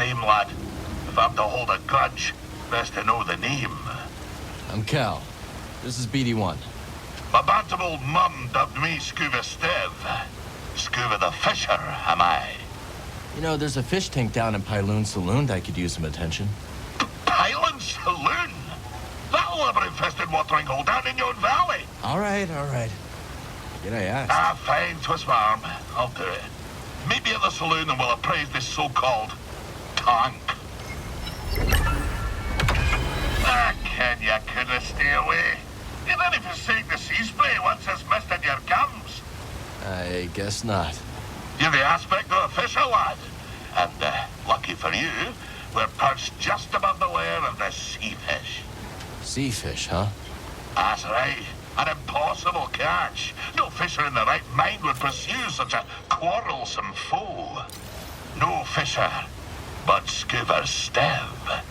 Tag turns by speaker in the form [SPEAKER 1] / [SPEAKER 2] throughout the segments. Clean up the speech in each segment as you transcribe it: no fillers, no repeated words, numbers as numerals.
[SPEAKER 1] name, lad. If I'm to hold a grudge, best to know the name.
[SPEAKER 2] I'm Cal. This is BD1.
[SPEAKER 1] My bantam old mum dubbed me Skoova Stev. Skoova the Fisher, am I?
[SPEAKER 2] You know, there's a fish tank down in Pyloon Saloon that could use some attention.
[SPEAKER 1] Pyloon Saloon? That'll have an infested watering hole down in yon valley.
[SPEAKER 2] All right. Did I ask?
[SPEAKER 1] Ah, fine, twist my arm. I'll do it. Meet me at the saloon and we'll appraise this so-called tank. Ken, you couldn't stay away. You didn't forsake the sea spray once it's missed in your gums.
[SPEAKER 2] I guess not.
[SPEAKER 1] You're the aspect of a fisher, lad. And, lucky for you, we're perched just above the lair of the sea fish.
[SPEAKER 2] Sea fish, huh?
[SPEAKER 1] That's right. An impossible catch. No fisher in the right mind would pursue such a quarrelsome foe. No fisher, but Skoova Stev.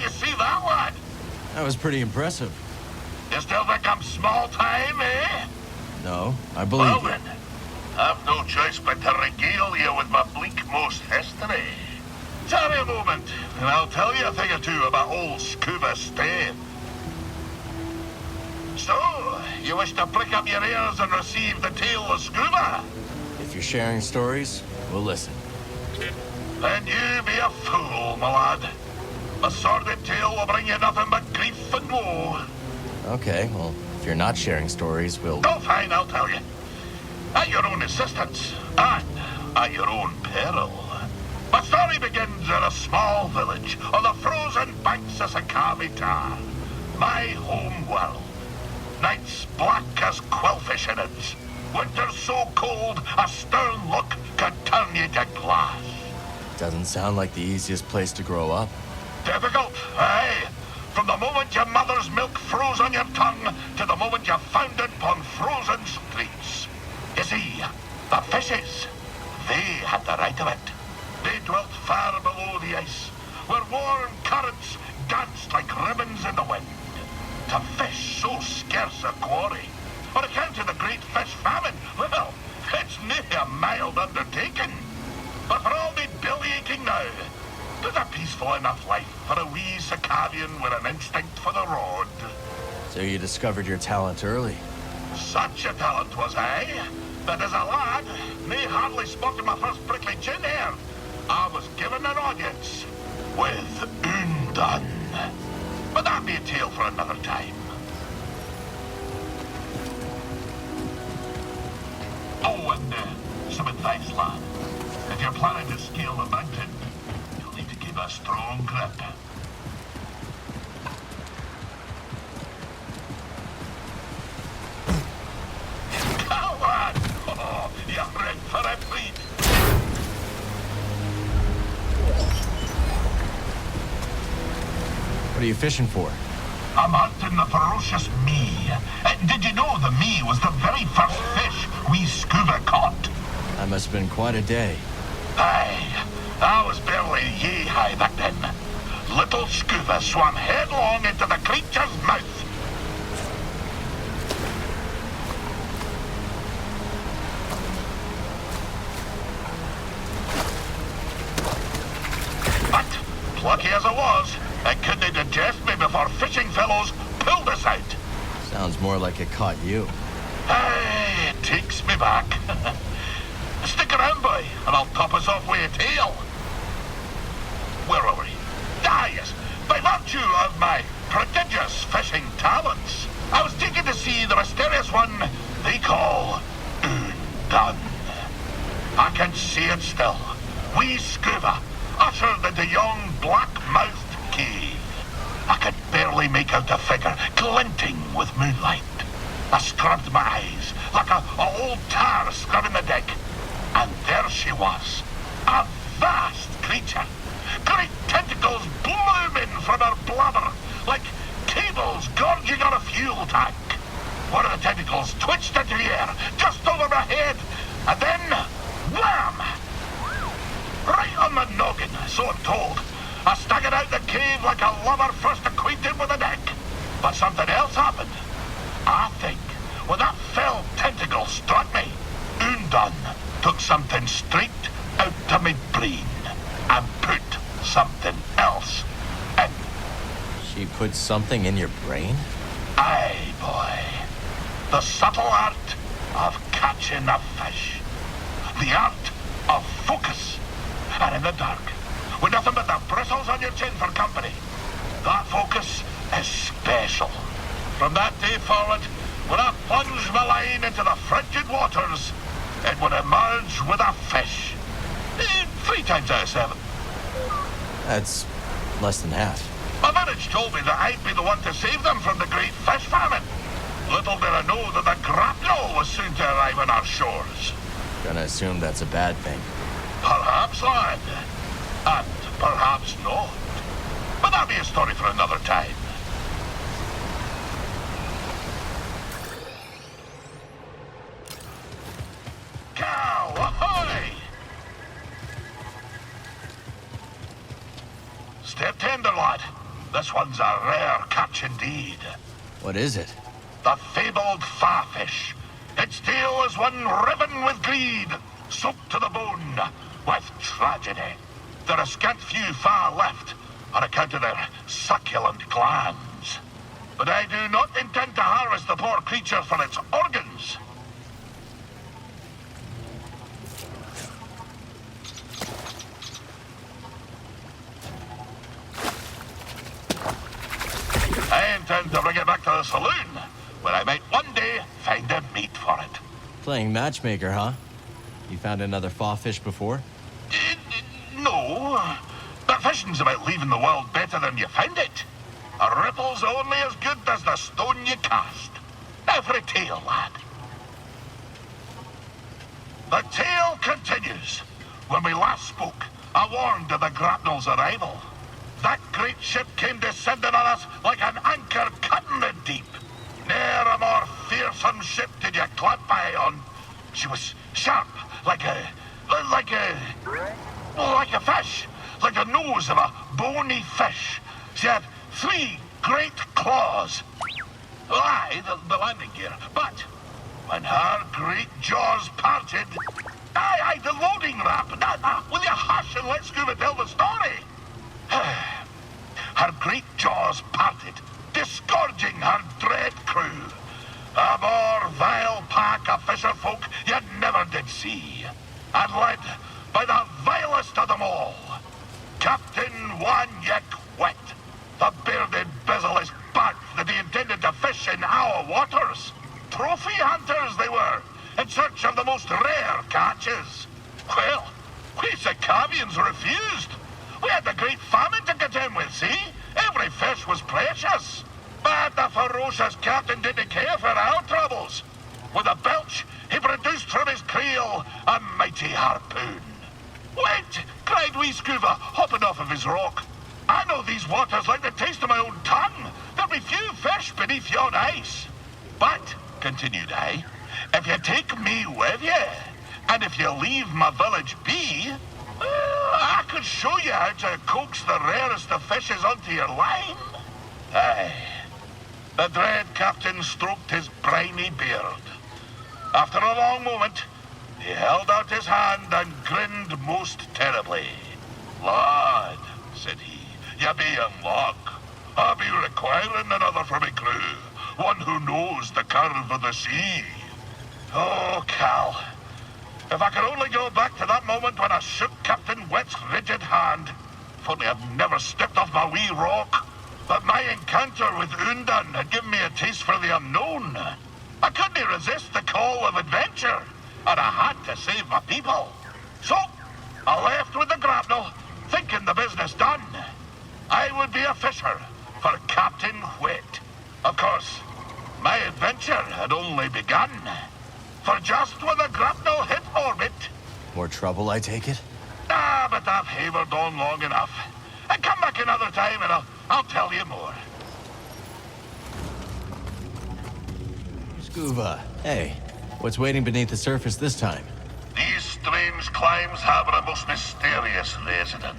[SPEAKER 1] You see that, lad?
[SPEAKER 2] That was pretty impressive.
[SPEAKER 1] You still think I'm small time, eh?
[SPEAKER 2] No, I believe
[SPEAKER 1] Well
[SPEAKER 2] you.
[SPEAKER 1] then, I've no choice but to regale you with my bleak-most history. Tarry a moment, and I'll tell you a thing or two about old Skoova Stev. So, you wish to prick up your ears and receive the tale of Skoova?
[SPEAKER 2] If you're sharing stories, we'll listen.
[SPEAKER 1] Then you be a fool, my lad. A sordid tale will bring you nothing but grief and woe.
[SPEAKER 2] Okay, well, if you're not sharing stories, we'll...
[SPEAKER 1] Oh, fine, I'll tell you. At your own insistence, and at your own peril. My story begins in a small village on the frozen banks of Skoova, my home world. Nights black as quillfish innards. Winters so cold, a stern look can turn you to glass.
[SPEAKER 2] Doesn't sound like the easiest place to grow up.
[SPEAKER 1] Difficult, aye. From the moment your mother's milk froze on your tongue to the moment you foundered upon frozen streets. You see, the fishes, they had the right of it. They dwelt far below the ice, where warm currents danced like ribbons in the wind. To fish so scarce a quarry, on account of the great fish famine, well, it's nae a mild undertaking. But for all me belly-aching now, there's a peaceful enough life for a wee Skovian with an instinct for the rod.
[SPEAKER 2] So you discovered your talent early.
[SPEAKER 1] Such a talent was I, that as a lad, me hardly spotted my first prickly chin hair. I was given an audience with Undone. But that'd be a tale for another time. Oh, and some advice, lad. If you're planning to scale the mountain, you'll need to keep a strong grip. Come on! Oh, you're in for a treat.
[SPEAKER 2] What are you fishing for?
[SPEAKER 1] I'm hunting the ferocious me. Did you know the me was the very first fish we Skoova caught?
[SPEAKER 2] That must have been quite a day.
[SPEAKER 1] Aye, I was barely yay-high back then. Little Skoova swam headlong into the creature's mouth. But, plucky as I was, I couldn't digest me before fishing fellows pulled us out.
[SPEAKER 2] Sounds more like it caught you.
[SPEAKER 1] Aye, it takes me back. Stick around, boy, and I'll top us off with a tale. Where were we? Ah, yes. By virtue of my prodigious fishing talents, I was taken to see the mysterious one they call Undone. I can see it still. Wee Skoova, ushered into yon black-mouthed cave. I could barely make out the figure glinting with moonlight. I scrubbed my eyes like a old tar scrubbing the deck. And there she was, a vast creature. Great tentacles blooming from her blubber, like cables gorging on a fuel tank. One of the tentacles twitched into the air, just over my head, and then, wham! Right on the noggin, so I'm told. I staggered out the cave like a lover first acquainted with a deck. But something else happened. I think when that fell tentacle struck me, Undone took something straight out of my brain and put something else in.
[SPEAKER 2] She put something in your brain?
[SPEAKER 1] Aye, boy. The subtle art of catching a fish. The art of focus. And in the dark, with nothing but the bristles on your chin for company, that focus is special. From that day forward, when I plunged my line into the frigid waters, it would emerge with a fish. 3 times out of 7.
[SPEAKER 2] That's less than half.
[SPEAKER 1] My village told me that I'd be the one to save them from the great fish famine. Little did I know that the grapnel was soon to arrive on our shores.
[SPEAKER 2] Gonna assume that's a bad thing.
[SPEAKER 1] Perhaps, lad. And perhaps not. But that'll be a story for another time. Cow, ahoy! Step tender, lad. This one's a rare catch indeed.
[SPEAKER 2] What is it?
[SPEAKER 1] The fabled farfish. Its tail is one riven with greed, soaked to the bone with tragedy. There are scant few far left on account of their succulent glands. But I do not intend to harvest the poor creature for its organs. I intend to bring it back to the saloon, where I might one day find a mate for it.
[SPEAKER 2] Playing matchmaker, huh? You found another fawfish before?
[SPEAKER 1] No, but fishing's about leaving the world better than you found it. A ripple's only as good as the stone you cast. Now for a tale, lad. The tale continues. When we last spoke, I warned of the grapnel's arrival. That great ship came descending on us like an anchor cutting the deep. Ne'er a more fearsome ship did you clamp eye on. She was sharp, like a fish, like the nose of a bony fish. She had 3 great claws. Aye, the landing gear. But when her great jaws parted, the loading ramp. Will you hush and let Skoova tell the story? Her great jaws parted, disgorging her dread crew. A more vile pack of fisherfolk you never did see. And led by the vilest of them all, Captain One-Yick Wet. The bearded bezel-less bat that he intended to fish in our waters. Trophy hunters they were, in search of the most rare catches. Well, we Sikavians refused. We had the great famine to contend with, see? Every fish was precious. But the ferocious captain didn't care for our troubles. With a belch, he produced from his creel a mighty harpoon. Wait, cried wee Skoova, hopping off of his rock. I know these waters like the taste of my own tongue. There'll be few fish beneath yon ice. But, continued I, if you take me with you, and if you leave my village be, I could show you how to coax the rarest of fishes onto your line. Aye. The dread captain stroked his briny beard. After a long moment, he held out his hand and grinned most terribly. Lad, said he, you be in luck. I'll be requiring another for me crew, one who knows the curve of the sea. Oh, Cal, if I could only go back to that moment when I shook Captain Wet's rigid hand. If only I'd never stepped off my wee rock. But my encounter with Undone had given me a taste for the unknown. I couldn't resist the call of adventure, and I had to save my people. So, I left with the grapnel, thinking the business done. I would be a fisher for Captain Wet. Of course, my adventure had only begun. For just when the grapnel hit orbit...
[SPEAKER 2] More trouble, I take it?
[SPEAKER 1] But I've havered on long enough. And come back another time and I'll tell you more.
[SPEAKER 2] Skoova, hey, what's waiting beneath the surface this time?
[SPEAKER 1] These strange climes harbor a most mysterious resident.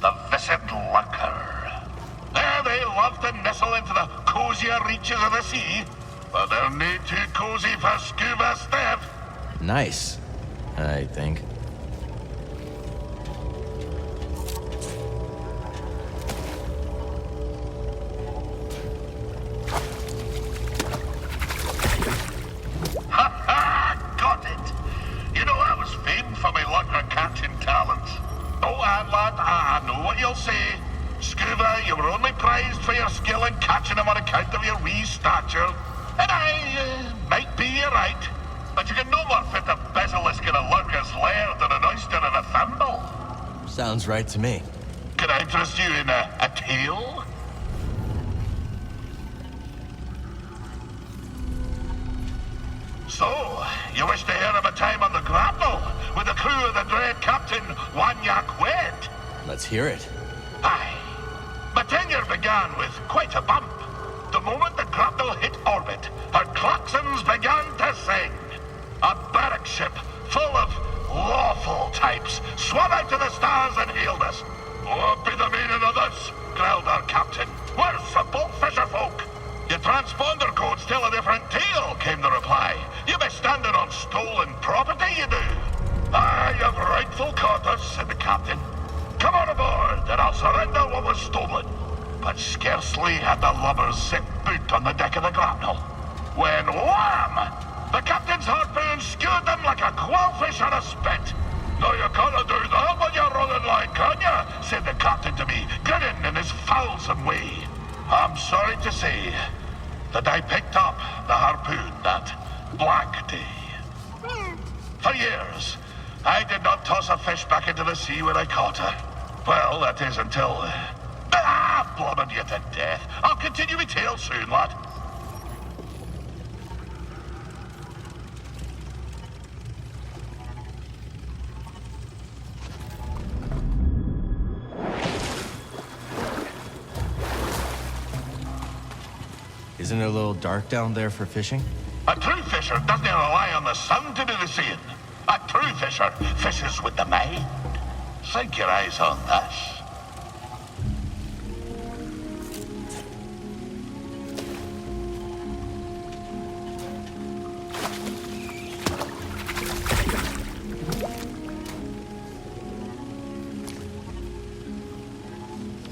[SPEAKER 1] The Viscid Lurker. There they love to nestle into the cozier reaches of the sea, but they're no too cozy for Skoova Steph.
[SPEAKER 2] Nice, I think.
[SPEAKER 1] Ha ha! Got it! You know, I was famed for my lugger catching talents. Oh, and lad, I know what you'll say. Skoova, you were only prized for your skill in catching them on account of your wee stature. And I might be right, but you can no more fit a basilisk in a lurker's lair than an oyster in a thimble.
[SPEAKER 2] Sounds right to me.
[SPEAKER 1] Can I interest you in a tale? So, you wish to hear of a time on the grapnel with the crew of the dread Captain Wanyak Wet?
[SPEAKER 2] Let's hear it.
[SPEAKER 1] Aye. My tenure began with quite a bump. The moment the grapnel hit orbit, her claxons began to sing. A barrack ship full of lawful types swam out to the stars and hailed us. What be the meaning of this? Growled our captain. We're simple fisher folk. Your transponder codes tell a different tale, came the reply. You be standing on stolen property, you do. Aye, you've rightful caught us, said the captain. Come on aboard, and I'll surrender what was stolen. But scarcely had the lubbers set boot on the deck of the grapnel, when wham! The captain's harpoon skewed them like a quailfish on a spit. No, you can't do that when you're running line, can you? Said the captain to me, grinning in his foulsome way. I'm sorry to say that I picked up the harpoon that black day. For years, I did not toss a fish back into the sea when I caught her. Well, that is until... blubbered you to death. I'll continue my tale soon, lad.
[SPEAKER 2] Isn't it a little dark down there for fishing?
[SPEAKER 1] A true fisher doesn't rely on the sun to do the seeing. A true fisher fishes with the mind. Sink your eyes on this.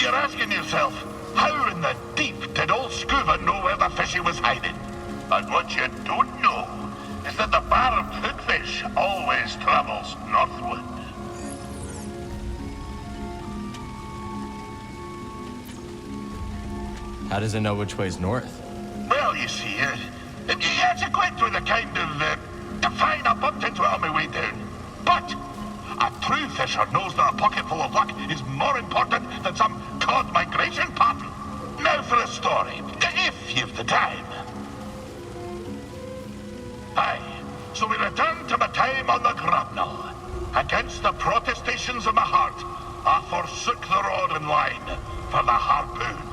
[SPEAKER 1] You're asking yourself, how in the deep did old Skoova know where the fishy was hiding? And what you don't know is that the barb hookfish always travels northward.
[SPEAKER 2] How does it know which way's north?
[SPEAKER 1] Well, you see, it's equipped with a kind of define I bumped into it on my way down. But a true fisher knows that a pocket full of luck is more important than some cod migration pattern. Now for a story, if you've the time. Aye, so we return to my time on the grapnel. Against the protestations of my heart, I forsook the rod and line for the harpoon.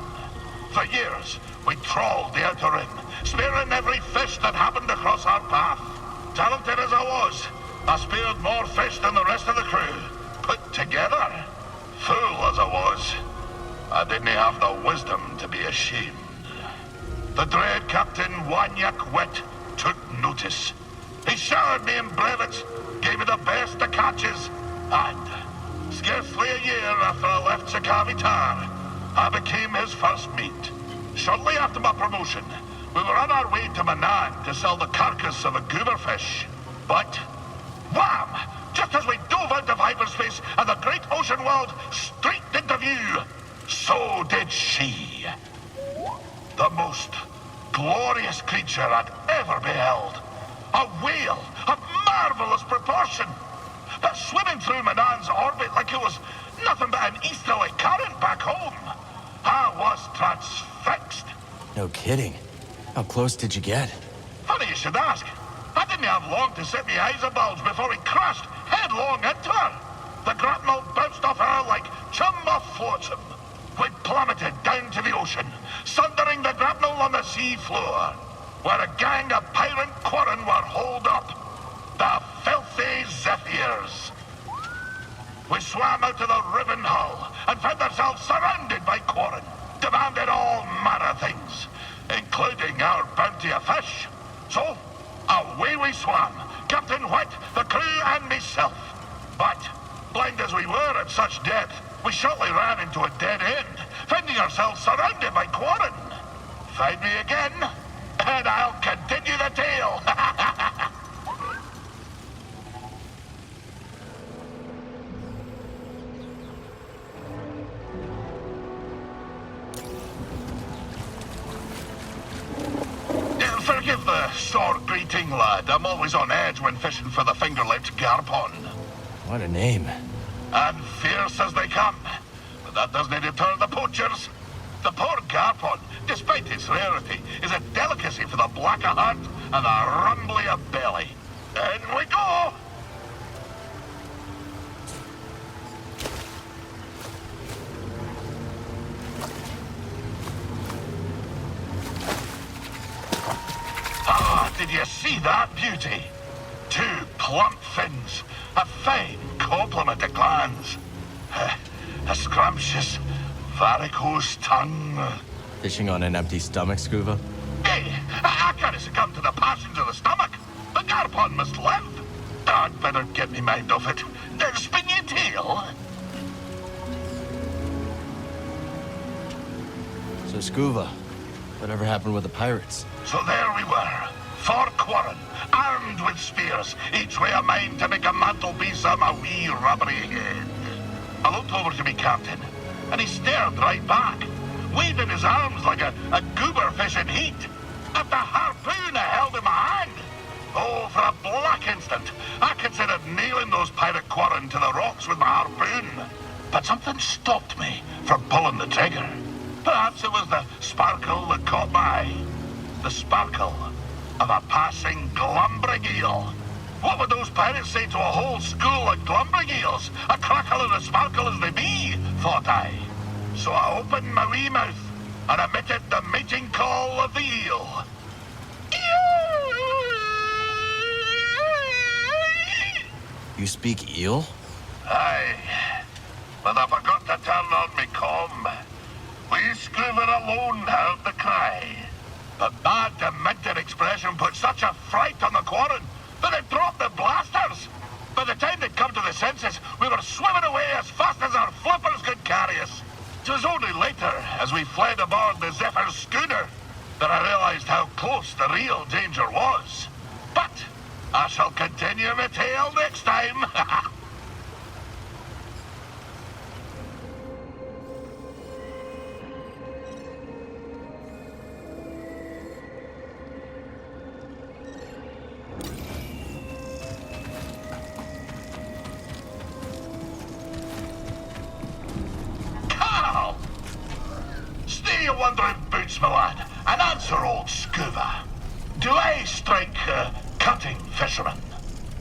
[SPEAKER 1] For years, we trawled the outer rim, spearing every fish that happened across our path. Talented as I was, I speared more fish than the rest of the crew. Put together, fool as I was, I didn't have the wisdom to be ashamed. The dread Captain Wanyak Wet took notice. He showered me in brevets, gave me the best of catches, and scarcely a year after I left Skoova, I became his first mate. Shortly after my promotion, we were on our way to Manang to sell the carcass of a gooberfish. But, wham! Just as we dove out of hyperspace and the great ocean world streaked into view, so did she. The most glorious creature I'd ever beheld. A whale of marvelous proportion. But swimming through Manang's orbit like it was nothing but an easterly current back home. I was transfixed.
[SPEAKER 2] No kidding. How close did you get?
[SPEAKER 1] Funny you should ask. I didn't have long to set my eyes abulge before we crashed headlong into her. The grapnel bounced off her like chum off flotsam. We plummeted down to the ocean, sundering the grapnel on the sea floor, where a gang of pirate quarren were holed up. The filthy Zephyrs. We swam out to the riven hull and found ourselves surrounded by quarren. demanded all manner of things, including our bounty of fish. So, away we swam, Captain White, the crew, and myself. But, blind as we were at such depth, we shortly ran into a dead end, finding ourselves surrounded by quarren. Find me again, and I'll continue the tale. Forgive the short greeting, lad. I'm always on edge when fishing for the finger-lipped garpon.
[SPEAKER 2] What a name.
[SPEAKER 1] And fierce as they come. But that doesn't deter the poachers. The poor garpon, despite its rarity, is a delicacy for the black of heart and the rumbly of belly. In we go! Ah, did you see that beauty? 2 plump fins, a fine complement to glands, a scrumptious, varicose tongue.
[SPEAKER 2] Fishing on an empty stomach, Skoova?
[SPEAKER 1] Hey, I can't succumb to the passions of the stomach. The garpon must live. I'd better get me mind off it. Spin your tail.
[SPEAKER 2] So, Skoova, whatever happened with the pirates?
[SPEAKER 1] So there we were, 4 quarren, armed with spears, each way a mind to make a mantelpiece of my wee rubbery head. I looked over to me captain, and he stared right back, waving his arms like a goober fish in heat, at the harpoon I held in my hand. Oh, for a black instant, I considered nailing those pirate quarren to the rocks with my harpoon. But something stopped me from pulling the trigger. Perhaps it was the sparkle that caught my eye. The sparkle of a passing glumbrig eel. What would those pirates say to a whole school of glumbrig eels? A crackle and a sparkle as they be, thought I. So I opened my wee mouth and emitted the mating call of the eel.
[SPEAKER 2] You speak eel?
[SPEAKER 1] Aye, but I forgot to turn on me comm. We Skoova alone heard the cry. But that demented expression put such a fright on the quarren that it dropped the blasters. By the time they'd come to the senses, we were swimming away as fast as our flippers could carry us. It was only later, as we fled aboard the Zephyr's schooner, that I realized how close the real danger was. But I shall continue my tale next time. Stay your wandering boots, my lad, and answer old Skoova. Do I strike cutting fishermen?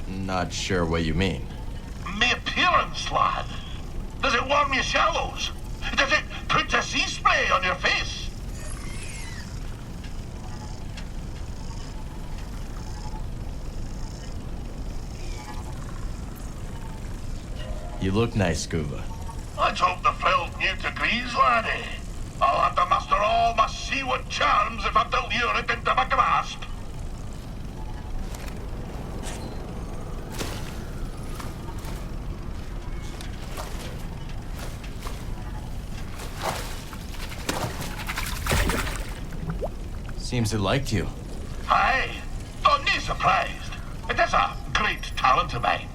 [SPEAKER 2] Not sure what you mean.
[SPEAKER 1] Me appearance, lad. Does it warm your shallows? Does it put a sea spray on your face?
[SPEAKER 2] You look nice, Skoova.
[SPEAKER 1] Let's hope the frilled newt agrees, laddie. I'll have to muster all my seaward charms if I'm to lure it into my grasp.
[SPEAKER 2] Seems it liked you.
[SPEAKER 1] Aye, don't be surprised. It is a great talent of mine.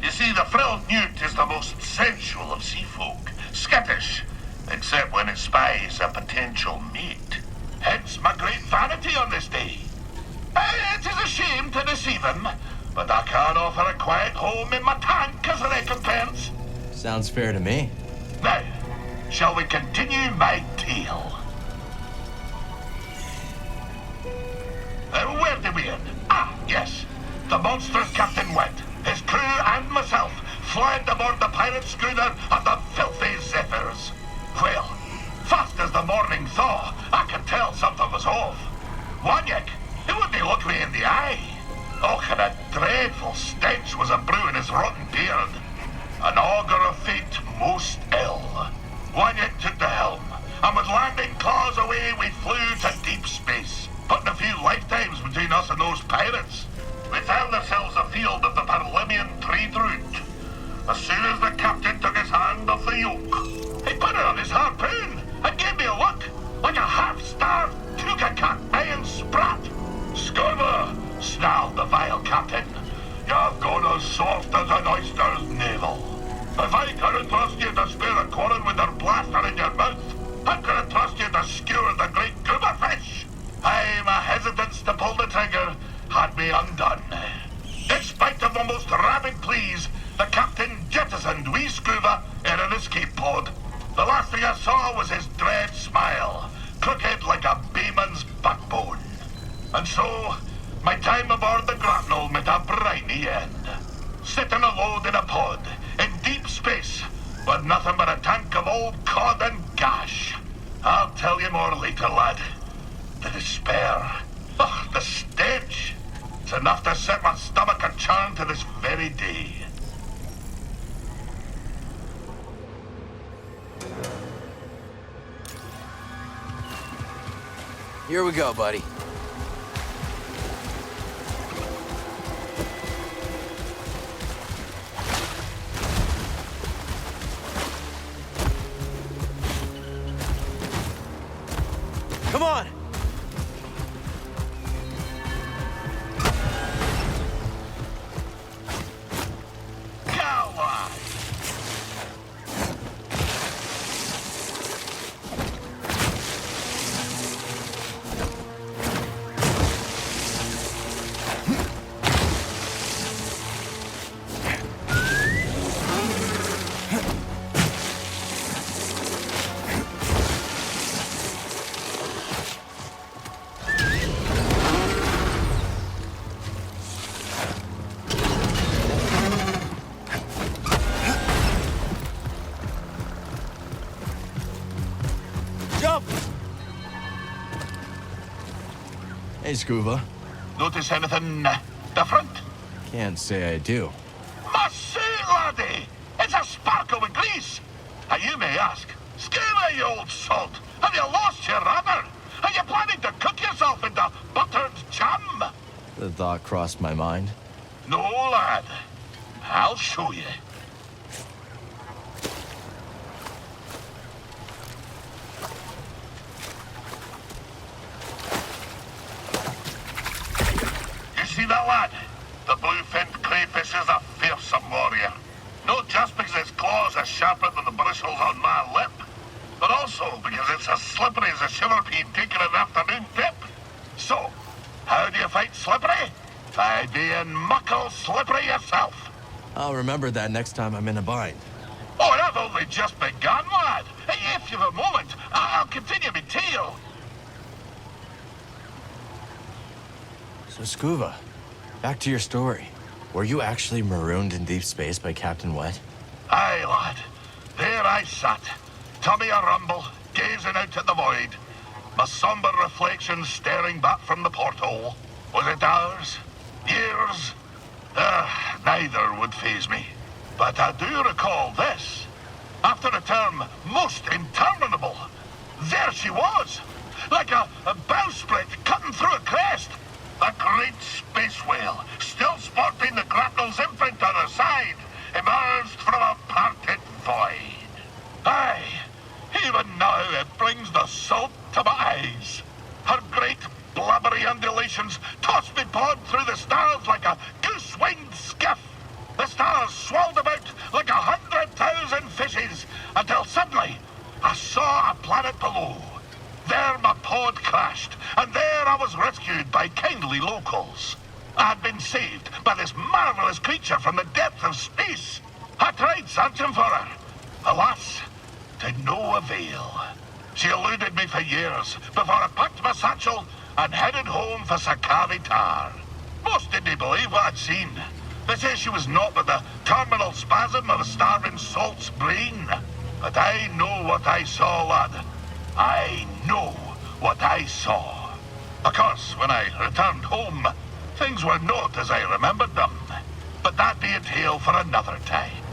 [SPEAKER 1] You see, the frilled newt is the most sensual of sea folk, skittish, except when it spies a potential mate. Hence my great vanity on this day. It is a shame to deceive him, but I can offer a quiet home in my tank as a recompense.
[SPEAKER 2] Sounds fair to me.
[SPEAKER 1] Now, shall we continue my tale? Where did we end? Ah, yes. The monstrous Captain White, his crew and myself fled aboard the pirate schooner of the filthy Zephyrs. Well, fast as the morning thaw, I could tell something was off. Wanyek, he wouldn't look me in the eye. Oh, and a dreadful stench was a brewing his rotten beard. An augur of fate most ill. Wanyek took the helm, and with landing claws away, we flew to deep space, putting a few lifetimes between us and those pirates. We found ourselves afield of the Parliamian trade route. As soon as the captain took his hand off the yoke, he put it on his harpoon and gave me a look, like a half-starved Tugacat iron sprat. Skoova, snarled the vile captain. You've gone as soft as an oyster's navel. If I couldn't trust you to spare a quarrel with their blaster in your mouth, how could I trust you to skewer the great goober fish? Aye, my hesitance to pull the trigger had me undone. In spite of the most rabid pleas, the captain jettisoned wee Skoova in an escape pod. The last thing I saw was his dread smile, crooked like a bayman's backbone. And so, my time aboard the grapnel met a briny end. Sitting alone in a pod, in deep space, with nothing but a tank of old cod and gash. I'll tell you more later, lad. The despair. Ugh, the stench. It's enough to set my stomach a churn to this very day.
[SPEAKER 3] Here we go, buddy. Come on!
[SPEAKER 1] Coward!
[SPEAKER 3] Jump!
[SPEAKER 2] Hey, Skoova.
[SPEAKER 1] Notice anything different?
[SPEAKER 2] Can't say I do.
[SPEAKER 1] My suit, laddie! It's a sparkle with grease! And you may ask, Skoova, you old salt, have you lost your rubber? Are you planning to cook yourself into buttered jam?
[SPEAKER 2] The thought crossed my mind.
[SPEAKER 1] No, lad. I'll show you. You see that, lad? The blue-finned crayfish is a fearsome warrior. Not just because its claws are sharper than the bristles on my lip, but also because it's as slippery as a sugar pea taking an afternoon dip. So, how do you fight slippery? By being muckle slippery yourself.
[SPEAKER 2] I'll remember that next time I'm in a bind.
[SPEAKER 1] Oh, and I've only just begun, lad. If you've a moment, I'll continue my tale.
[SPEAKER 2] So, Skoova, back to your story. Were you actually marooned in deep space by Captain Wet?
[SPEAKER 1] Aye, lad. There I sat, tummy a-rumble, gazing out at the void. My somber reflection staring back from the porthole. Was it hours? Years? Neither would faze me. But I do recall this. After a term most interminable, there she was, like a bowsprit cutting through a crest. A great space whale, still sporting the grapnel's imprint on her side, emerged from a parted void. Aye, even now it brings the salt to my eyes. Her great blubbery undulations tossed me pod through the stars like a goose-winged skiff. The stars swirled about like 100,000 fishes until suddenly I saw a planet below. There my pod crashed, and there I was rescued by kindly locals. I had been saved by this marvelous creature from the depths of space. I tried searching for her. Alas, to no avail. She eluded me for years before I packed my satchel and headed home for Sakari Tar. Most didn't believe what I'd seen. They say she was not but the terminal spasm of a starving salt's brain. But I know what I saw, lad. I know what I saw. Of course, when I returned home, things were not as I remembered them. But that be a tale for another time.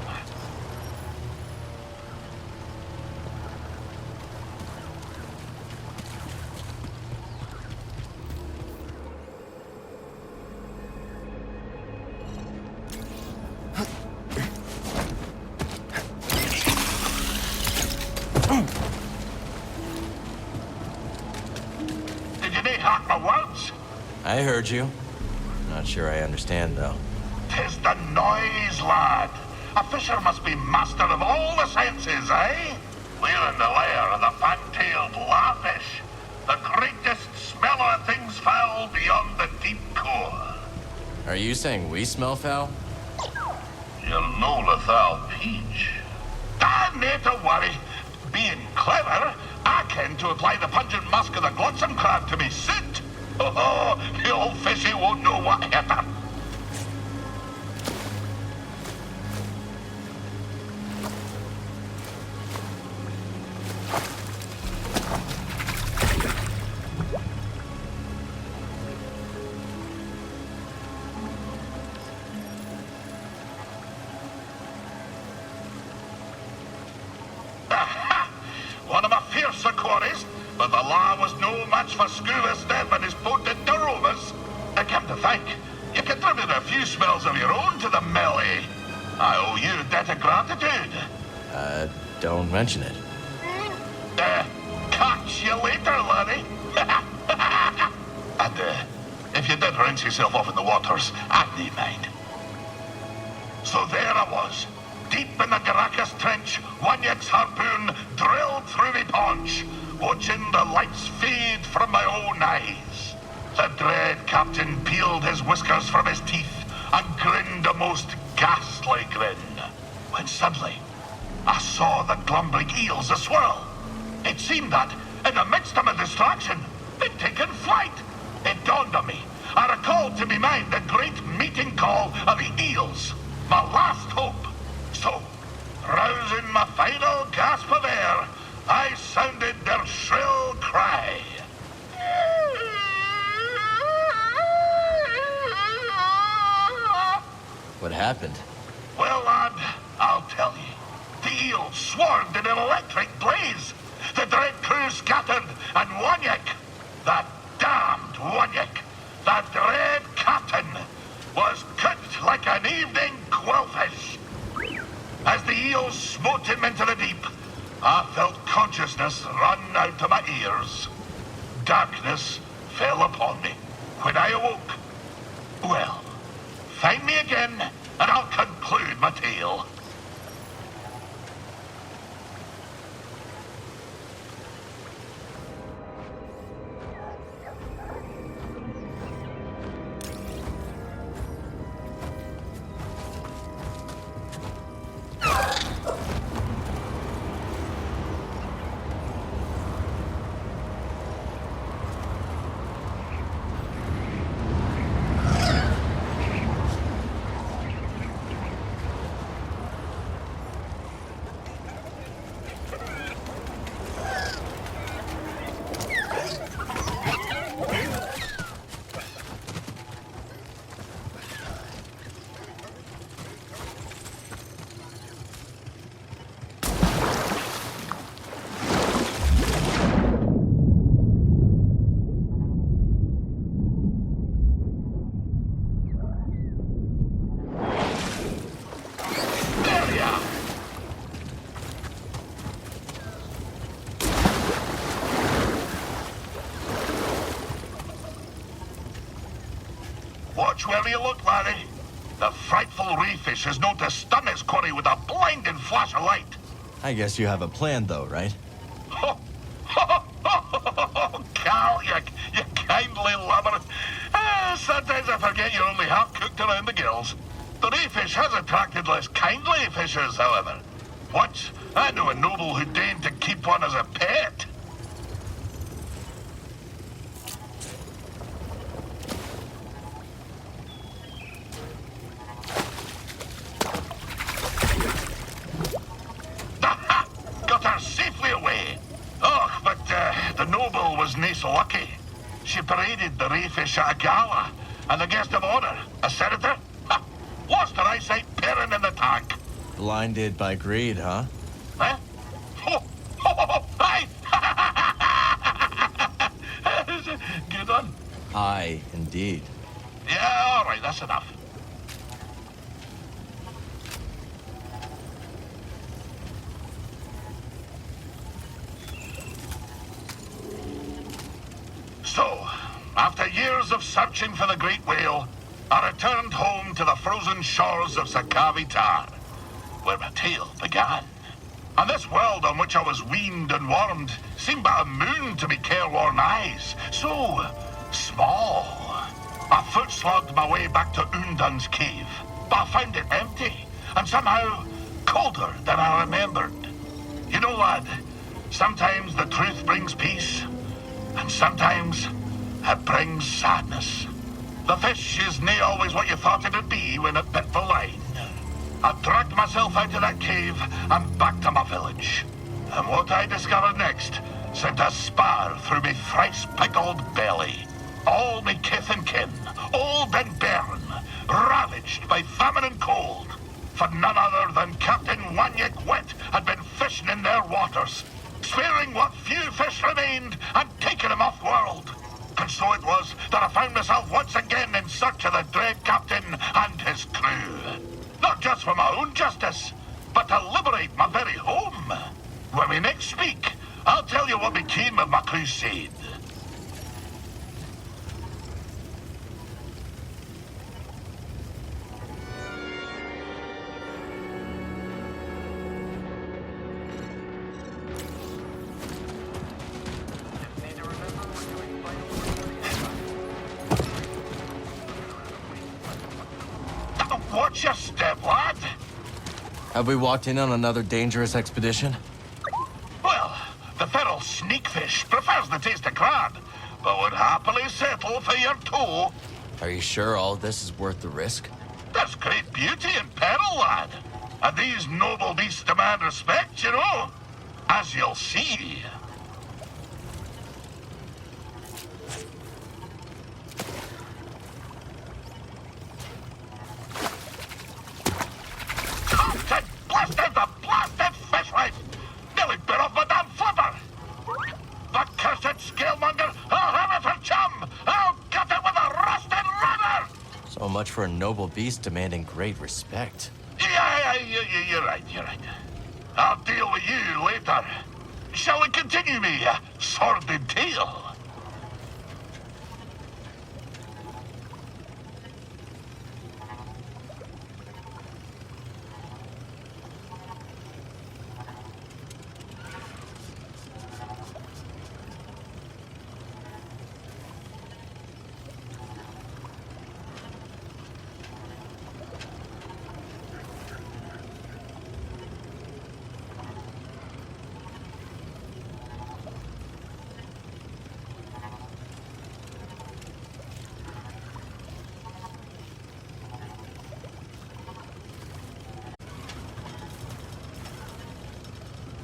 [SPEAKER 2] I heard you. Not sure I understand, though.
[SPEAKER 1] 'Tis the noise, lad. A fisher must be master of all the senses, eh? We're in the lair of the fan-tailed larfish, the greatest smeller of things foul beyond the deep core.
[SPEAKER 2] Are you saying we smell foul?
[SPEAKER 1] You're no lethal peach. No to worry. Being clever, I can to apply the pungent musk of the glotsome crab to me suit. Oh, the old fishy won't know what hit her. One of my fiercer quarries, but the law was no match for Skoova's step and his potent aromas. I come to think, you contributed a few smells of your own to the melee. I owe you a debt of gratitude.
[SPEAKER 2] Don't mention it.
[SPEAKER 1] Catch you later, laddie. And, if you did rinse yourself off in the waters, I'd need mind. So there I was, deep in the Garacus trench, Wanyak's harpoon drilled through me paunch, watching the lights fade from my own eyes. The dread captain peeled his whiskers from his teeth and grinned a most ghastly grin. When suddenly, I saw the glumbling eels a-swirl. It seemed that, in the midst of my distraction, they'd taken flight. It dawned on me. I recalled to me mind the great meeting call of the eels, my last hope. So, rousing my final gasp of air, I sounded their shrill cry.
[SPEAKER 2] What happened?
[SPEAKER 1] Well, lad, I'll tell you. The eels swarmed in an electric blaze. The dread crew scattered, and Wanyak, that damned Wanyak, that dread captain, was cooked like an evening quillfish. As the eels smote him into the deep, I felt consciousness run out to my ears. Darkness fell upon me. When I awoke, well, find me again, and I'll conclude my tale. Watch where you look, laddie. The frightful reeffish is known to stun his quarry with a blinding flash of light.
[SPEAKER 2] I guess you have a plan, though, right?
[SPEAKER 1] Cal, you kindly lover. Sometimes I forget you're only half-cooked around the gills. The reeffish has attracted less kindly fishers, however. Once, I knew a noble who deigned to keep one as a pet. Got her safely away. Oh, but the noble was nae so lucky. She paraded the reeffish at a gala, and the guest of honor, a senator, lost her eyesight peering in the tank.
[SPEAKER 2] Blinded by greed, huh?
[SPEAKER 1] Huh? Aye! Good one.
[SPEAKER 2] Aye, indeed.
[SPEAKER 1] Yeah, all right, that's enough. So, after years years of searching for the great whale, I returned home to the frozen shores of Skoova, where my tale began. And this world on which I was weaned and warmed seemed but a moon to me careworn eyes. So small. I foot-slogged my way back to Undun's cave, but I found it empty, and somehow colder than I remembered. You know, lad, sometimes the truth brings peace, and sometimes it brings sadness. The fish is nae always what you thought it'd be when it bit the line. I dragged myself out of that cave and back to my village. And what I discovered next sent a spar through me thrice-pickled belly. All me kith and kin, old and bairn, ravaged by famine and cold. For none other than Captain Wanyek Wet had been fishing in their waters, sparing what few fish remained and taking them off-world. And so it was that I found myself once again in search of the dread captain and his crew. Not just for my own justice, but to liberate my very home. When we next speak, I'll tell you what became of my crusade. Watch your step, lad.
[SPEAKER 2] Have we walked in on another dangerous expedition?
[SPEAKER 1] Well, the feral sneakfish prefers the taste of crab, but would happily settle for your toe.
[SPEAKER 2] Are you sure all this is worth the risk?
[SPEAKER 1] There's great beauty in peril, lad. And these noble beasts demand respect, you know. As you'll see. Blasted fish wife! Nearly bit off my damn flipper! That cursed scalemonger! I'll have it for chum! I'll get it with a rusted rudder!
[SPEAKER 2] So much for a noble beast demanding great respect.
[SPEAKER 1] Yeah, you're right. I'll deal with you later. Shall we continue me sordid tale?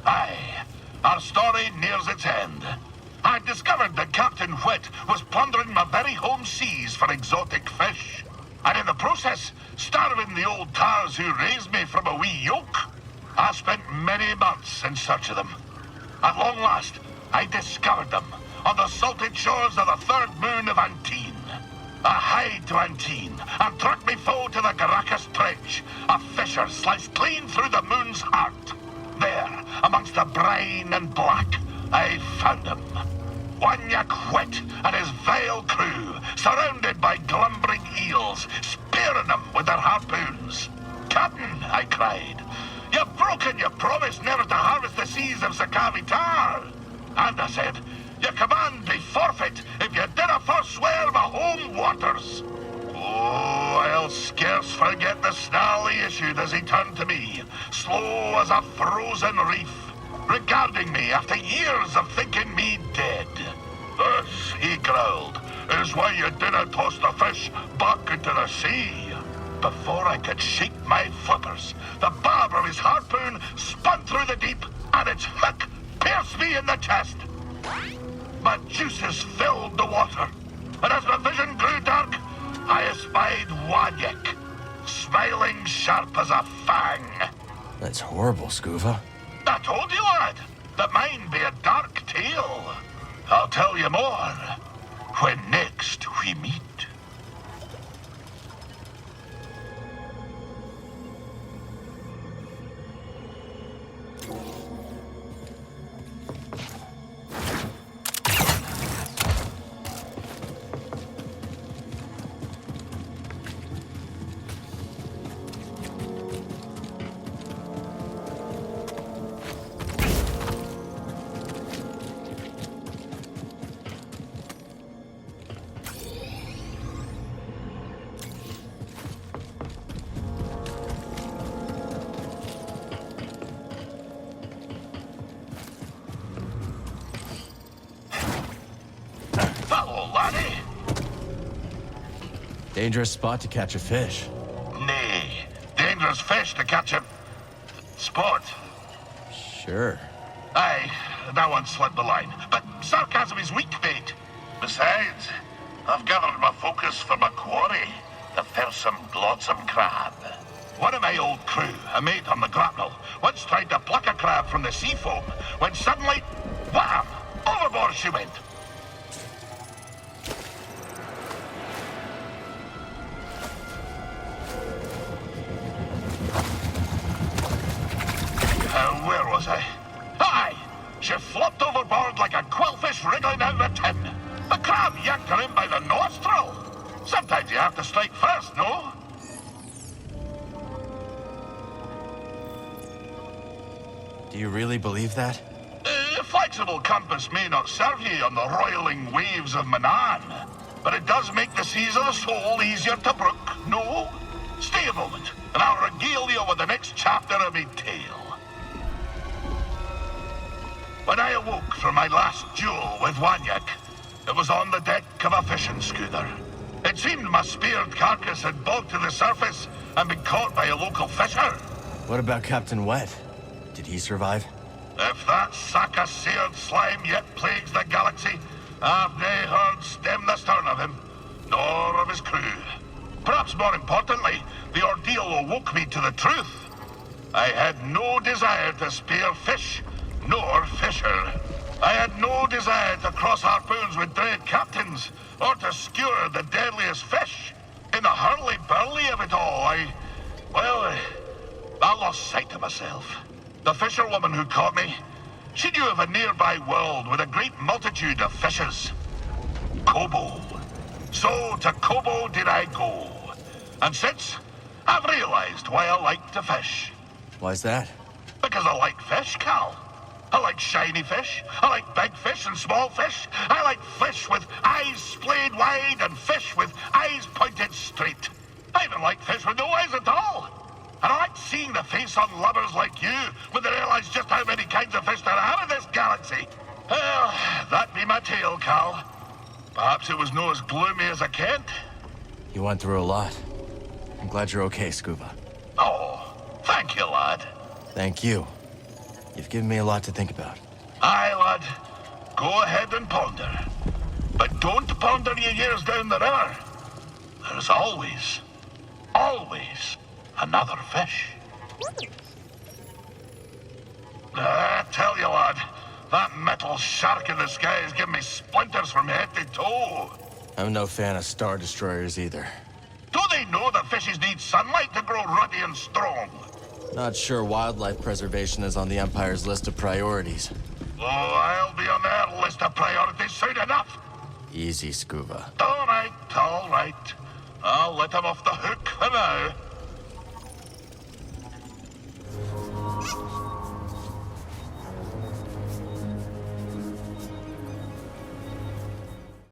[SPEAKER 1] Aye, our story nears its end. I discovered that Captain Whit was plundering my very home seas for exotic fish. And in the process, starving the old tars who raised me from a wee yoke. I spent many months in search of them. At long last, I discovered them on the salted shores of the third moon of Antine. I hied to Antine and tracked me foe to the Garacus Trench, a fissure sliced clean through the moon's heart. There, amongst the brine and black, I found him. Wanyek Wet and his vile crew, surrounded by glumbering eels, spearing them with their harpoons. "Captain," I cried, "you've broken your promise never to harvest the seas of Skoova." And I said, "Your command be forfeit if you dinna forswear my home waters." Oh, I'll scarce forget the snarl he issued as he turned to me, slow as a frozen reef, regarding me after years of thinking me dead. "This," he growled, "is why you dinna toss the fish back into the sea." Before I could shake my flippers, the barb of his harpoon spun through the deep, and its hook pierced me in the chest. My juices filled the water, and as my vision grew dark, I espied Wanyek, smiling sharp as a fang.
[SPEAKER 2] That's horrible, Skoova.
[SPEAKER 1] I told you, lad, that mine be a dark tale. I'll tell you more when next we meet.
[SPEAKER 2] Dangerous spot to catch a fish.
[SPEAKER 1] Nay, dangerous fish to catch a... sport.
[SPEAKER 2] Sure.
[SPEAKER 1] Aye, that one slipped the line. But sarcasm is weak bait. Besides, I've gathered my focus for my quarry, the fearsome glodsome crab. One of my old crew, a mate on the grapnel, once tried to pluck a crab from the sea foam, when suddenly, wham! Overboard she went. Where was I? Aye! She flopped overboard like a quillfish wriggling out of a tin. The crab yanked her in by the nostril. Sometimes you have to strike first, no?
[SPEAKER 2] Do you really believe that?
[SPEAKER 1] A flexible compass may not serve you on the roiling waves of Manan, but it does make the seas of the soul easier to brook, no? Stay a moment, and I'll regale you with the next chapter of my tale. When I awoke from my last duel with Wanyak, it was on the deck of a fishing schooner. It seemed my speared carcass had bogged to the surface and been caught by a local fisher.
[SPEAKER 2] What about Captain Wet? Did he survive?
[SPEAKER 1] If that sack of seared slime yet plagues the galaxy, I've nae heard stem the stern of him, nor of his crew. Perhaps more importantly, the ordeal awoke me to the truth. I had no desire to spear fish, nor fisher. I had no desire to cross harpoons with dread captains, or to skewer the deadliest fish. In the hurly-burly of it all, I lost sight of myself. The fisherwoman who caught me, she knew of a nearby world with a great multitude of fishes. Kobo. So to Kobo did I go. And since, I've realized why I like to fish.
[SPEAKER 2] Why's that?
[SPEAKER 1] Because I like fish, Cal. I like shiny fish. I like big fish and small fish. I like fish with eyes splayed wide and fish with eyes pointed straight. I even like fish with no eyes at all. And I like seeing the face on lubbers like you when they realize just how many kinds of fish there are in this galaxy. Well, that be my tale, Cal. Perhaps it was no as gloomy as I kent.
[SPEAKER 2] You went through a lot. I'm glad you're okay, Skoova.
[SPEAKER 1] Oh, thank you, lad.
[SPEAKER 2] Thank you. You've given me a lot to think about.
[SPEAKER 1] Aye, lad. Go ahead and ponder. But don't ponder your years down the river. There's always another fish. I tell you, lad, that metal shark in the sky is giving me splinters from head to toe.
[SPEAKER 2] I'm no fan of Star Destroyers either.
[SPEAKER 1] Do they know that fishes need sunlight to grow ruddy and strong?
[SPEAKER 2] Not sure wildlife preservation is on the Empire's list of priorities.
[SPEAKER 1] Oh, I'll be on their list of priorities soon enough.
[SPEAKER 2] Easy, Skoova.
[SPEAKER 1] All right, all right. I'll let him off the hook for now.